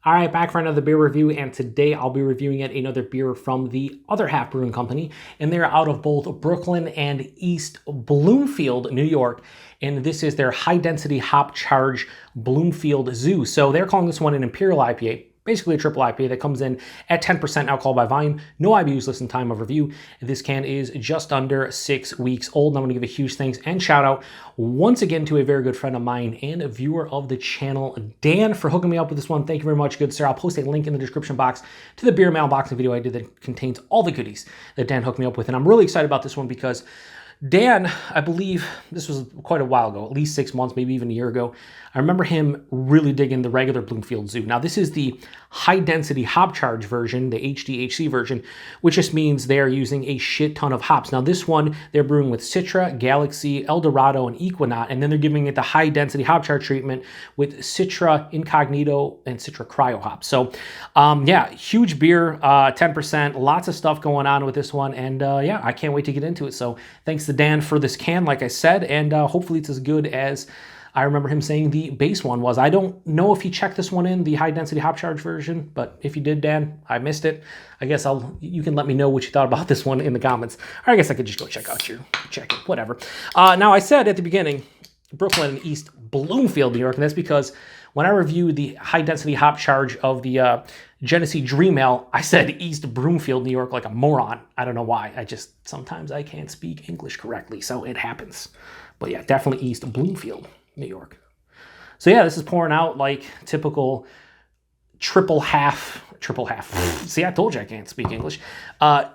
All right, back for another beer review, and today I'll be reviewing yet another beer from the Other Half Brewing Company, and they're out of both Brooklyn and East Bloomfield, New York, and this is their high-density hop charge Bloomfield Zoo. So they're calling this one an Imperial IPA, basically a triple IPA that comes in at 10% alcohol by volume, no IBUs listed in time of review. This can is just under 6 weeks old, and I'm gonna give a huge thanks and shout out once again to a very good friend of mine and a viewer of the channel, Dan, for hooking me up with this one. Thank you very much, good sir. I'll post a link in the description box to the beer mail unboxing video I did that contains all the goodies that Dan hooked me up with, and I'm really excited about this one because Dan, I believe this was quite a while ago, at least 6 months, maybe even a year ago. I remember him really digging the regular Bloomfield Zoo. Now, this is the high-density hop charge version, the HDHC version, which just means they're using a shit ton of hops. Now, this one, they're brewing with Citra, Galaxy, Dorado, and Ekuanot, and then they're giving it the high-density hop charge treatment with Citra Incognito and Citra Cryo hops. So, yeah, huge beer, 10%, lots of stuff going on with this one, and yeah, I can't wait to get into it. So, thanks to Dan for this can, like I said, and hopefully it's as good as I remember him saying the base one was. I don't know if he checked this one in, the high-density hop charge version, but if you did, Dan, I missed it. I guess you can let me know what you thought about this one in the comments. Or I guess I could just go check it, whatever. Now, I said at the beginning, Brooklyn and East Bloomfield, New York, and that's because when I reviewed the high-density hop charge of the Genesee Dream Ale, I said East Bloomfield, New York, like a moron. I don't know why. Sometimes I can't speak English correctly, so it happens. But yeah, definitely East Bloomfield, New York. So yeah, this is pouring out like typical triple half. See, I told you I can't speak English.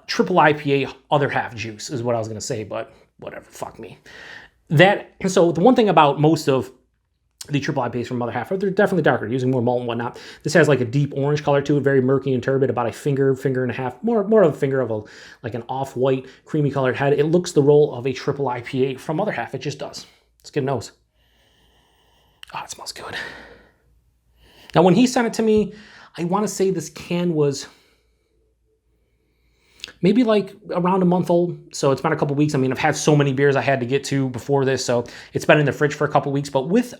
Triple IPA, other half juice is what I was going to say, but whatever, fuck me. So the one thing about most of the triple IPAs from Other Half, they're definitely darker, using more malt and whatnot. This has like a deep orange color to it, very murky and turbid, about a finger and a half, more of a finger of like an off-white, creamy colored head. It looks the role of a triple IPA from Other Half. It just does. Let's get a nose. Oh, it smells good. Now, when he sent it to me, I want to say this can was maybe like around a month old. So it's been a couple weeks. I mean, I've had so many beers I had to get to before this, so it's been in the fridge for a couple weeks. But with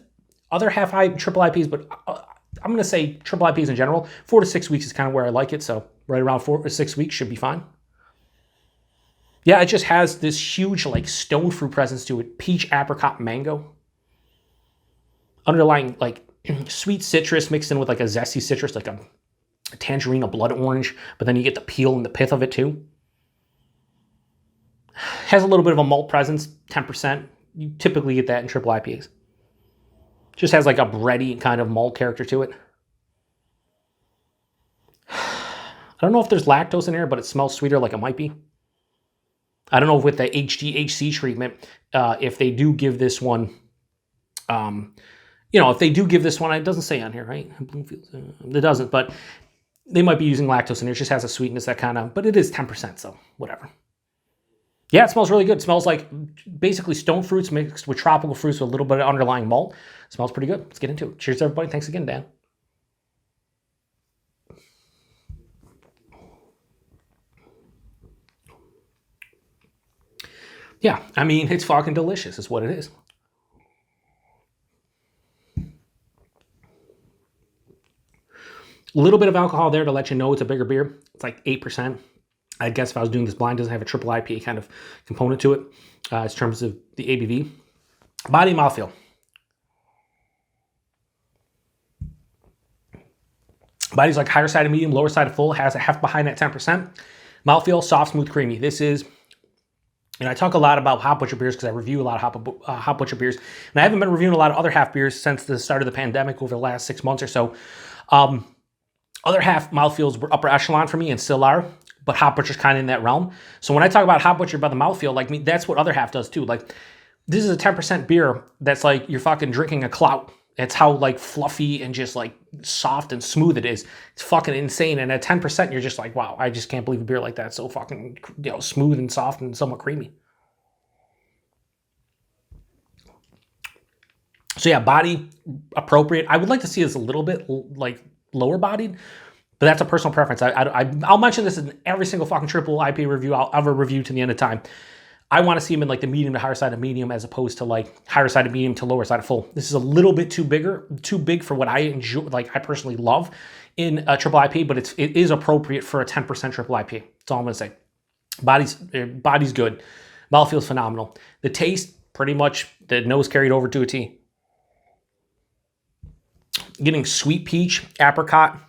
Other Half triple IPAs, but I'm going to say triple IPAs in general, 4 to 6 weeks is kind of where I like it. So right around 4 or 6 weeks should be fine. Yeah, it just has this huge like stone fruit presence to it. Peach, apricot, mango. Underlying like sweet citrus mixed in with like a zesty citrus, like a tangerine, a blood orange, but then you get the peel and the pith of it too. Has a little bit of a malt presence, 10%. You typically get that in triple IPAs. Just has like a bready kind of malt character to it. I don't know if there's lactose in here, but it smells sweeter like it might be. I don't know if with the HDHC treatment, if they do give this one, if they do give this one, it doesn't say on here, right? It doesn't, but they might be using lactose in here. It just has a sweetness that kind of, but it is 10%, so whatever. Yeah, it smells really good. It smells like basically stone fruits mixed with tropical fruits with a little bit of underlying malt. It smells pretty good. Let's get into it. Cheers, everybody. Thanks again, Dan. Yeah, I mean, it's fucking delicious is what it is. A little bit of alcohol there to let you know it's a bigger beer. It's like 8%. I guess if I was doing this blind, it doesn't have a triple IPA kind of component to it in terms of the ABV. Body mouthfeel. Body's like higher side of medium, lower side of full, has a half behind at 10%. Mouthfeel, soft, smooth, creamy. This is, and I talk a lot about Hop Butcher beers because I review a lot of Hop Butcher beers. And I haven't been reviewing a lot of Other Half beers since the start of the pandemic over the last 6 months or so. Other Half mouthfeels were upper echelon for me and still are, but Hop Butcher's kind of in that realm. So when I talk about Hop Butcher by the mouthfeel, like me, that's what Other Half does too. Like, this is a 10% beer that's like you're fucking drinking a clout. It's how like fluffy and just like soft and smooth it is. It's fucking insane. And at 10%, you're just like, wow, I just can't believe a beer like that. It's so fucking, smooth and soft and somewhat creamy. So yeah, body appropriate. I would like to see this a little bit like lower bodied, but that's a personal preference. I'll mention this in every single fucking triple IPA review I'll ever review to the end of time. I want to see them in like the medium to higher side of medium as opposed to like higher side of medium to lower side of full. This is a little bit too big for what I enjoy, like I personally love in a triple IPA, but it is appropriate for a 10% triple IPA. That's all I'm going to say. Body's good. Mouthfeel's phenomenal. The taste, pretty much the nose carried over to a T. Getting sweet peach, apricot,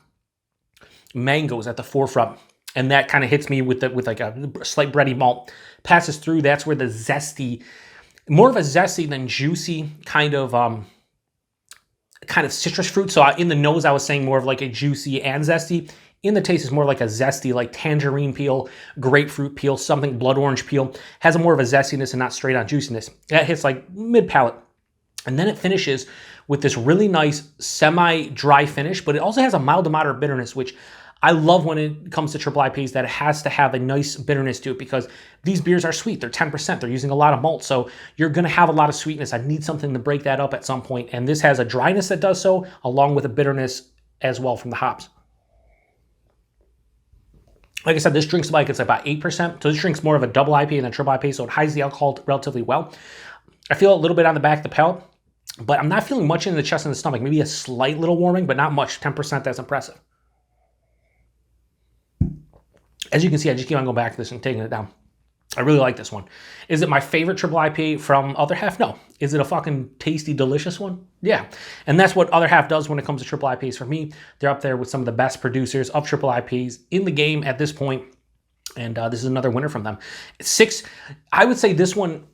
mangoes at the forefront. And that kind of hits me with like a slight bready malt. Passes through, that's where the zesty, more of a zesty than juicy kind of citrus fruit. So in the nose, I was saying more of like a juicy and zesty. In the taste is more like a zesty, like tangerine peel, grapefruit peel, something blood orange peel. Has a more of a zestiness and not straight on juiciness. That hits like mid-palate. And then it finishes with this really nice semi-dry finish, but it also has a mild to moderate bitterness, which I love when it comes to triple IPAs, that it has to have a nice bitterness to it, because these beers are sweet. They're 10%. They're using a lot of malt. So you're going to have a lot of sweetness. I need something to break that up at some point. And this has a dryness that does so, along with a bitterness as well from the hops. Like I said, this drink's like, it's about 8%. So this drink's more of a double IPA than a triple IPA. So it hides the alcohol relatively well. I feel a little bit on the back of the palate, but I'm not feeling much in the chest and the stomach. Maybe a slight little warming, but not much. 10%, that's impressive. As you can see, I just keep on going back to this and taking it down. I really like this one. Is it my favorite triple IPA from Other Half? No. Is it a fucking tasty, delicious one? Yeah. And that's what Other Half does when it comes to triple IPAs for me. They're up there with some of the best producers of triple IPAs in the game at this point. And this is another winner from them. 6, I would say this one,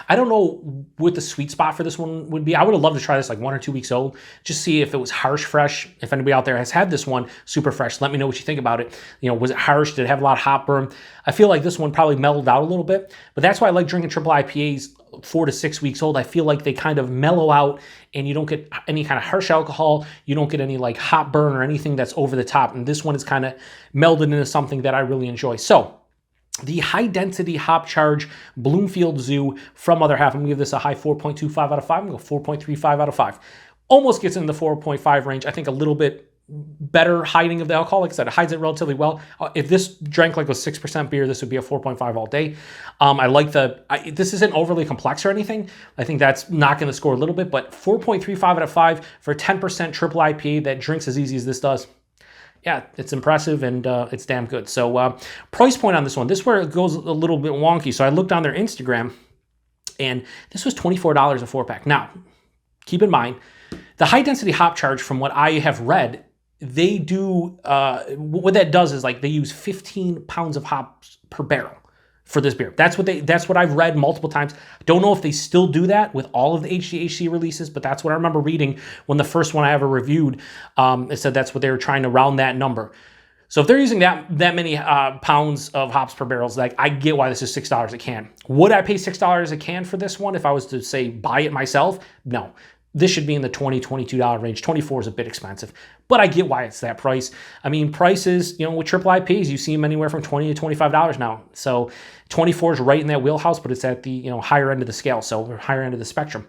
I don't know what the sweet spot for this one would be. I would have loved to try this like 1 or 2 weeks old. Just see if it was harsh, fresh. If anybody out there has had this one super fresh, let me know what you think about it. You know, was it harsh? Did it have a lot of hop burn? I feel like this one probably mellowed out a little bit, but that's why I like drinking triple IPAs 4 to 6 weeks old. I feel like they kind of mellow out and you don't get any kind of harsh alcohol. You don't get any like hop burn or anything that's over the top. And this one is kind of melded into something that I really enjoy. So the high density hop charge Bloomfield Zoo from Other Half. I'm gonna give this a high 4.25 out of 5. I'm gonna go 4.35 out of 5. Almost gets in the 4.5 range. I think a little bit better hiding of the alcohol. Like I said, it hides it relatively well. If this drank like a 6% beer, this would be a 4.5 all day. I like this isn't overly complex or anything. I think that's knocking the score a little bit, but 4.35 out of 5 for 10% triple IPA that drinks as easy as this does. Yeah, it's impressive and it's damn good. So price point on this one, this is where it goes a little bit wonky. So I looked on their Instagram and this was $24 a 4-pack. Now, keep in mind, the high density hop charge, from what I have read, they do, what that does is like they use 15 pounds of hops per barrel for this beer. That's what I've read multiple times. Don't know if they still do that with all of the HDHC releases, but that's what I remember reading when the first one I ever reviewed. It said that's what they were trying to round that number. So if they're using that many pounds of hops per barrel, like I get why this is $6 a can. Would I pay $6 a can for this one if I was to say buy it myself? No. This should be in the $20, $22 range. 24 is a bit expensive, but I get why it's that price. I mean, prices, you know, with triple IPAs, you see them anywhere from $20 to $25 now. So 24 is right in that wheelhouse, but it's at the, you know, higher end of the scale, so higher end of the spectrum.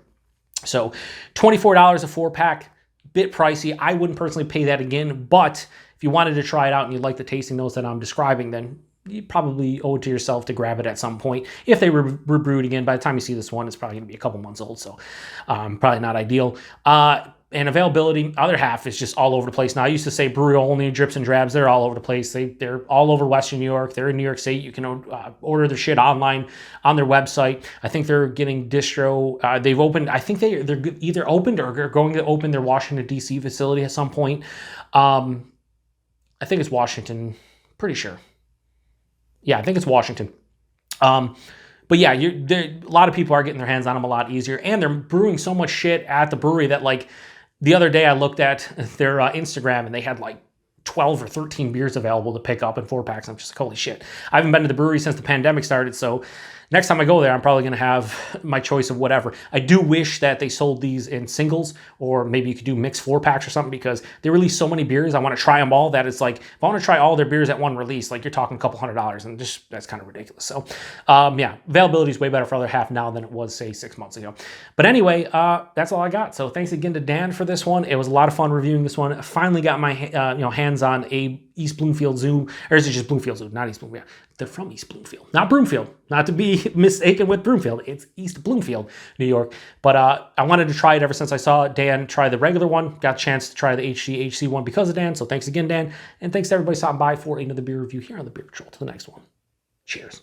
So $24 a 4-pack, bit pricey. I wouldn't personally pay that again, but if you wanted to try it out and you like the tasting notes that I'm describing, then you probably owe it to yourself to grab it at some point. If they were brewed again, by the time you see this one, it's probably going to be a couple months old, so probably not ideal. And availability, Other Half is just all over the place. Now, I used to say brewery only, drips and drabs. They're all over the place. They're all over Western New York. They're in New York State. You can order their shit online on their website. I think they're getting distro. They've opened, I think they're either opened or are going to open their Washington, D.C. facility at some point. I think it's Washington, pretty sure. Yeah, I think it's Washington. But yeah, a lot of people are getting their hands on them a lot easier, and they're brewing so much shit at the brewery that, like, the other day I looked at their Instagram and they had like 12 or 13 beers available to pick up in 4-packs. I'm just like, holy shit. I haven't been to the brewery since the pandemic started, so next time I go there, I'm probably going to have my choice of whatever. I do wish that they sold these in singles, or maybe you could do mixed 4-packs or something, because they release so many beers. I want to try them all that it's like, if I want to try all their beers at one release, like you're talking a couple $100, and just that's kind of ridiculous. So yeah, availability is way better for Other Half now than it was, say, 6 months ago. But anyway, that's all I got. So thanks again to Dan for this one. It was a lot of fun reviewing this one. I finally got my hands on a East Bloomfield Zoo, or is it just Bloomfield Zoo? Not East Bloomfield. They're from East Bloomfield, not Broomfield, not to be mistaken with Broomfield. It's East Bloomfield, New York. But I wanted to try it ever since I saw Dan try the regular one. Got a chance to try the HDHC one because of Dan. So thanks again, Dan. And thanks to everybody stopping by for another beer review here on the Beer Patrol. To the next one. Cheers.